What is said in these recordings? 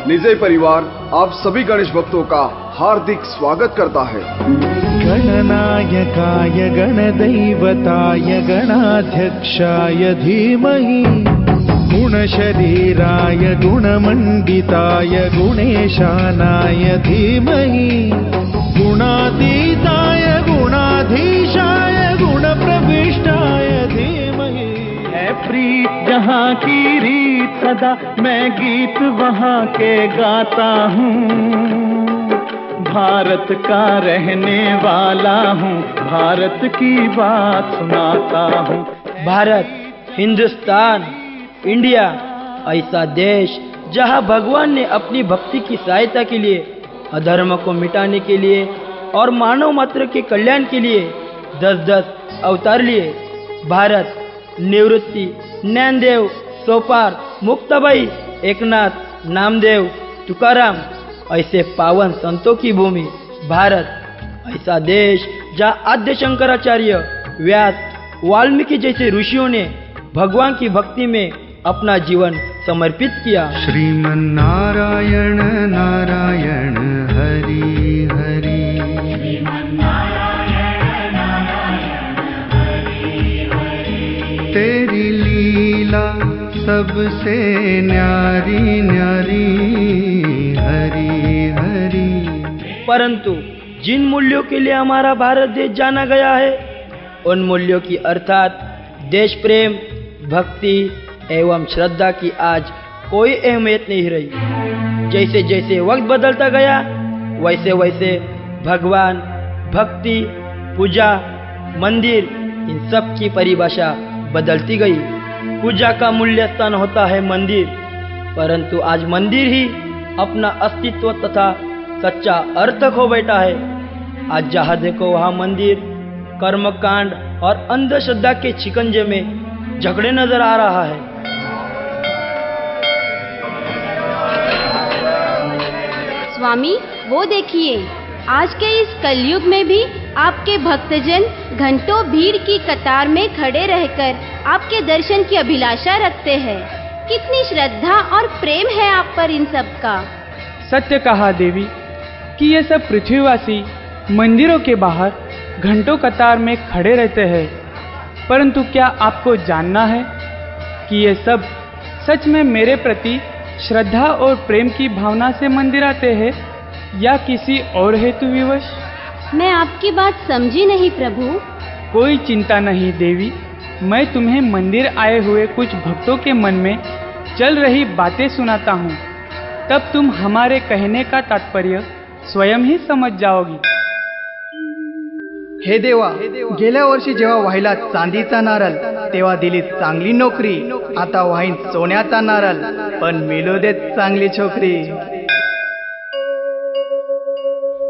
निजय परिवार आप सभी गणेश भक्तों का हार्दिक स्वागत करता है। गणनायकाय गणदैवताय गणाध्यक्षाय धीमहि गुणशरीराय गुणमण्डिताय गुणेशानाय धीमहि गुणातीताय गुणाधीशाय गुणप्रविष्टाय धीमहि। है प्रीत जहाँ की रीत सदा मैं गीत वहाँ के गाता हूँ। भारत का रहने वाला हूँ, भारत की बात सुनाता हूँ। भारत, हिंदुस्तान, इंडिया ऐसा देश जहाँ भगवान ने अपनी भक्ति की सहायता के लिए, अधर्म को मिटाने के लिए और मानव मात्र के कल्याण के लिए 10-10 अवतार लिए। भारत, निवृत्ति, ज्ञानदेव, सोपार, मुक्ताबाई, एकनाथ, नामदेव, तुकाराम ऐसे पावन संतों की भूमि। भारत ऐसा देश जहाँ आद्य शंकराचार्य, व्यास, वाल्मीकि जैसे ऋषियों ने भगवान की भक्ति में अपना जीवन समर्पित किया। श्रीमन्नारायण नारायण हरि हरि, तेरी लीला सबसे न्यारी न्यारी हरि हरि। परंतु जिन मूल्यों के लिए हमारा भारत देश जाना गया है, उन मूल्यों की अर्थात देश प्रेम, भक्ति एवं श्रद्धा की आज कोई अहमियत नहीं रही। जैसे जैसे वक्त बदलता गया वैसे वैसे भगवान, भक्ति, पूजा, मंदिर इन सब की परिभाषा बदलती गई। पूजा का मूल्य स्थान होता है मंदिर, परंतु आज मंदिर ही अपना अस्तित्व तथा सच्चा अर्थ खो बैठा है। आज जहाँ देखो वहाँ मंदिर, कर्मकांड और अंधश्रद्धा के शिकंजे में झगड़े नजर आ रहा है। स्वामी, वो देखिए, आज के इस कलयुग में भी आपके भक्तजन घंटों भीड़ की कतार में खड़े रहकर आपके दर्शन की अभिलाषा रखते हैं। कितनी श्रद्धा और प्रेम है आप पर इन सब का। सत्य कहा देवी कि ये सब पृथ्वीवासी मंदिरों के बाहर घंटों कतार में खड़े रहते हैं, परंतु क्या आपको जानना है कि ये सब सच में मेरे प्रति श्रद्धा और प्रेम की भावना से मंदिर आते हैं या किसी और हेतु विवश? मैं आपकी बात समझी नहीं प्रभु। कोई चिंता नहीं देवी, मैं तुम्हें मंदिर आए हुए कुछ भक्तों के मन में चल रही बातें सुनाता हूँ, तब तुम हमारे कहने का तात्पर्य स्वयं ही समझ जाओगी। हे देवा, गेल्या वर्षी जेव्हा वाहिला चांदीचा नारळ तेव्हा दिली चांगली नोकरी, आता वाहीन सोन्याचा नारळ पण मिळू देत चांगली छोकरी।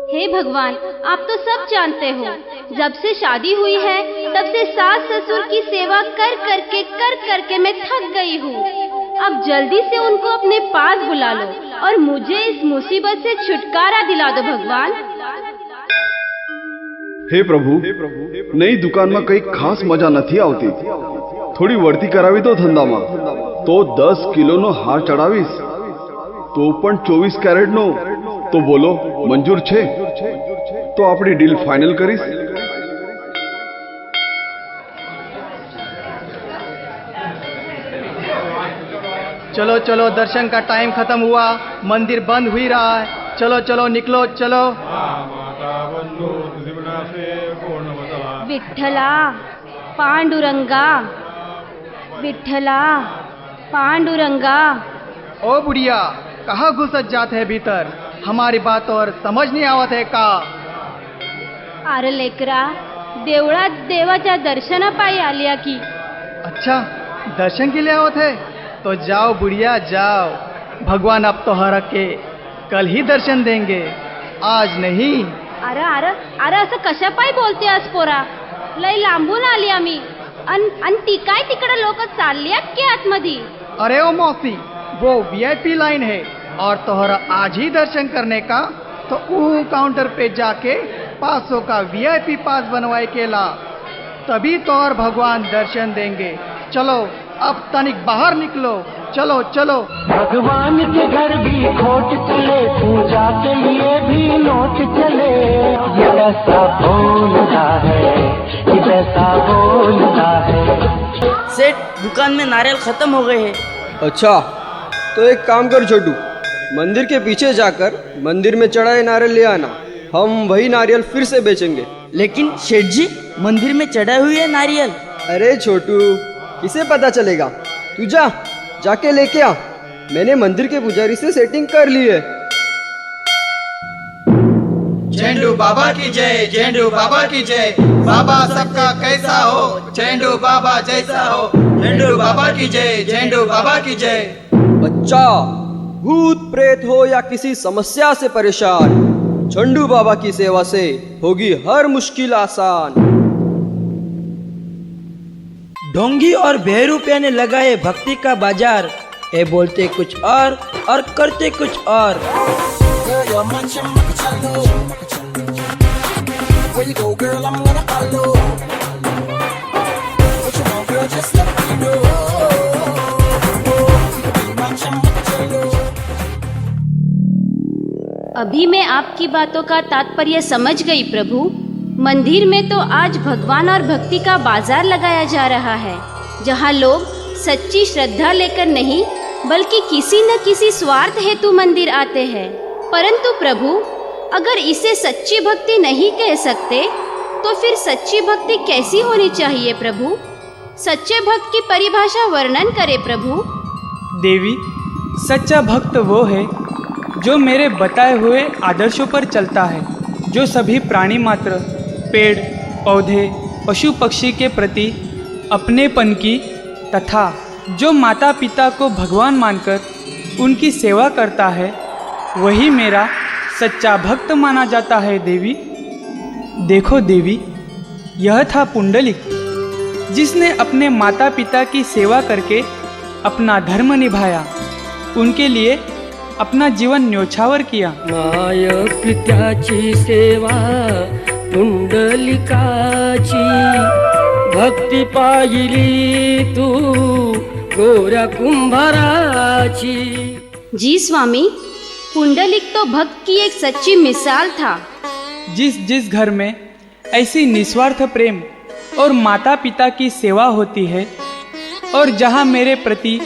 हे भगवान, आप तो सब जानते हो, जब से शादी हुई है तब से सास ससुर की सेवा कर करके मैं थक गई हूँ। अब जल्दी से उनको अपने पास बुला लो और मुझे इस मुसीबत से छुटकारा दिला दो भगवान। हे प्रभु, नई दुकान में कई खास मजा नहीं आवती। थोड़ी वरती करावी तो धंधा में तो 10 किलो नो हार चढ़ावीस तो पण 24 कैरेट नो, तो बोलो मंजूर छे? तो अपनी डील फाइनल करीस। चलो चलो, दर्शन का टाइम खत्म हुआ, मंदिर बंद हुई रहा है। चलो चलो निकलो, चलो। विठ्ठला, पांडुरंगा, विठ्ठला, पांडुरंगा। ओ बुढ़िया, कहाँ घुसत जात है भीतर? हमारी बात और समझ नहीं आवत है का? अरे लेकरा, देवळात देवाच्या दर्शनापायी आलिया की। अच्छा, दर्शन के लिए आवत है? तो जाओ बुढ़िया जाओ, भगवान अब तो हर के कल ही दर्शन देंगे, आज नहीं। अरे अरे अरे, असं कशापायी बोलतेस पोरा? लय लांबून आली आम्ही, अन ती काय तिकडे लोक चालल्यात की आतमध्ये? अरे ओ मौसी, वो VIP लाइन है और तोहरा आज ही दर्शन करने का तो काउंटर पे जाके 500 का VIP पास बनवाए के ला। तभी तो और भगवान दर्शन देंगे। चलो अब तनिक बाहर निकलो, चलो चलो। भगवान के घर भी खोट चले, पूजा के लिए भी नोट चले। ये ऐसा बोलता है, ये ऐसा बोलता है। सेठ, दुकान में नारियल खत्म हो गए हैं। अच्छा, तो एक काम कर छोटू, मंदिर के पीछे जाकर मंदिर में चढ़ाए नारियल ले आना, हम वही नारियल फिर से बेचेंगे। लेकिन सेठ जी, मंदिर में चढ़ाए हुए है नारियल। अरे छोटू, किसे पता चलेगा? तू जा, जाके लेके आ, मैंने मंदिर के पुजारी से सेटिंग कर ली है। झेंडू बाबा की जय, झेंडू बाबा की जय। बाबा सबका कैसा हो, झेंडू बाबा जैसा हो। झेंडू बाबा की जय, झेंडू बाबा की जय। बच्चा, भूत प्रेत हो या किसी समस्या से परेशान, झंडू बाबा की सेवा से होगी हर मुश्किल आसान। ढोंगी और बहरूपिया ने लगाए भक्ति का बाजार, ये बोलते कुछ और करते कुछ और। अभी मैं आपकी बातों का तात्पर्य समझ गई प्रभु। मंदिर में तो आज भगवान और भक्ति का बाजार लगाया जा रहा है, जहाँ लोग सच्ची श्रद्धा लेकर नहीं बल्कि किसी न किसी स्वार्थ हेतु मंदिर आते हैं। परंतु प्रभु, अगर इसे सच्ची भक्ति नहीं कह सकते तो फिर सच्ची भक्ति कैसी होनी चाहिए प्रभु? सच्चे भक्त की परिभाषा वर्णन करे प्रभु। देवी, सच्चा भक्त वो है जो मेरे बताए हुए आदर्शों पर चलता है, जो सभी प्राणी मात्र, पेड़ पौधे, पशु पक्षी के प्रति अपनेपन की तथा जो माता पिता को भगवान मानकर उनकी सेवा करता है, वही मेरा सच्चा भक्त माना जाता है देवी। देखो देवी, यह था पुंडलिक, जिसने अपने माता पिता की सेवा करके अपना धर्म निभाया, उनके लिए अपना जीवन न्योछावर किया। माय पित्याची सेवा पुंडलिकाची, भक्ती पाहिली तू गोऱ्या कुंभाराची। जी स्वामी, पुंडलिक तो भक्त की एक सच्ची मिसाल था। जिस जिस घर में ऐसी निस्वार्थ प्रेम और माता पिता की सेवा होती है और जहाँ मेरे प्रति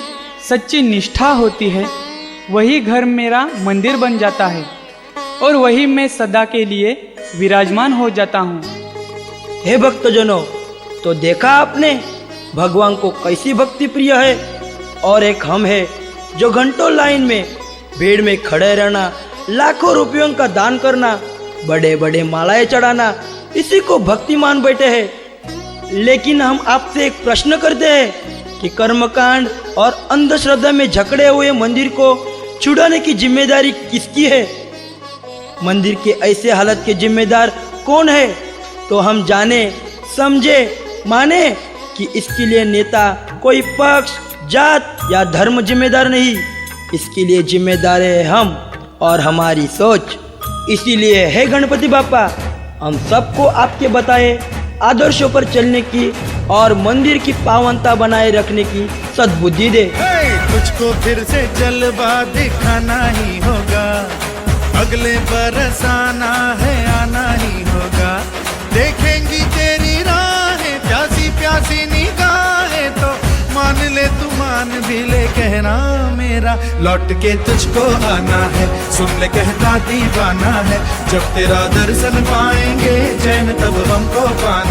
सच्ची निष्ठा होती है, वही घर मेरा मंदिर बन जाता है और वही मैं सदा के लिए विराजमान हो जाता हूँ। हे भक्तजनों, तो देखा आपने भगवान को कैसी भक्ति प्रिय है। और एक हम है जो घंटों लाइन में भीड़ में खड़े रहना, लाखों रुपयों का दान करना, बड़े बड़े मालाएं चढ़ाना, इसी को भक्ति मान बैठे हैं। लेकिन हम आपसे एक प्रश्न करते हैं कि कर्मकांड और अंधश्रद्धा में जकड़े हुए मंदिर को छुड़ाने की जिम्मेदारी किसकी है? मंदिर के ऐसे हालत के जिम्मेदार कौन है? तो हम जाने समझे माने कि इसके लिए नेता कोई पक्ष, जात या धर्म जिम्मेदार नहीं, इसके लिए जिम्मेदार है हम और हमारी सोच। इसीलिए हे गणपति बापा, हम सबको आपके बताए आदर्शों पर चलने की और मंदिर की पावनता बनाए रखने की सद्बुद्धि दे। तुझको फिर से जलवा दिखाना ही होगा, अगले बरस आना है, आना ही होगा। देखेंगी तेरी राहें, प्यासी प्यासी निगाहें, तो मान ले तू मान भी ले, कहना मेरा लौट के तुझको आना है। सुन ले कहता दीवाना है, जब तेरा दर्शन पाएंगे चैन तब हमको पाना